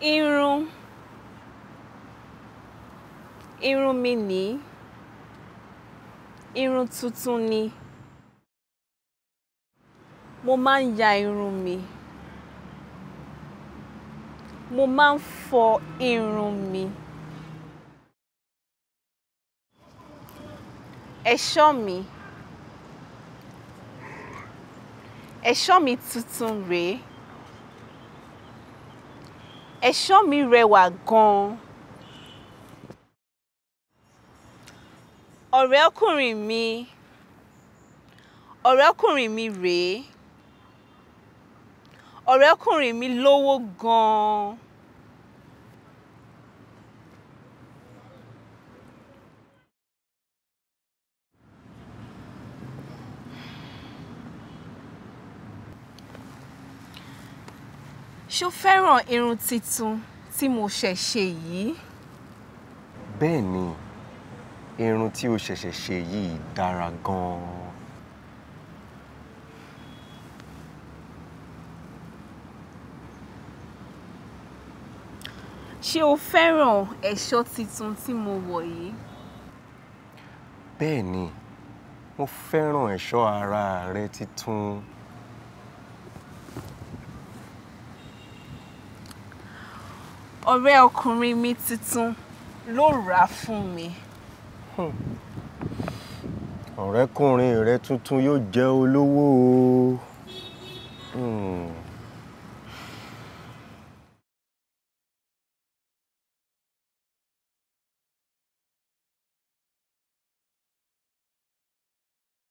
Irun mi ní. Irun tuntun ni. Mo máa ń ya irun mi. Mo máa ń fọ irun mi. Ẹ̀ṣọ́ mi. Ẹ̀ṣọ́ mi tuntun rèé. Ẹ̀ṣọ́ mi rẹwà gan-an. Ọ̀rẹ́kùnrin mi. Ọ̀rẹ́kùnrin mi rèé. Ọ̀rẹ́kùnrin mi lówó gan-an. Ṣó fẹ́ràn irun titun tí mo ṣẹ̀ ṣe yìí? Bẹ́ẹ̀ni, irun tí o ṣẹ̀ṣẹ̀ ṣe yìí dára gan-an. Ṣé o fẹ́ràn ẹ̀ṣọ́ titun tí mo wọ̀ yìí? Bẹ́ẹ̀ni, mo fẹ́ràn ẹ̀ṣọ́ ara rẹ titun. Ọ̀rẹ́ ọkùnrin mi titun ló rà á fún mi. Ọ̀rẹ́kùnrin rẹ tuntun yóò jẹ́ olówó o.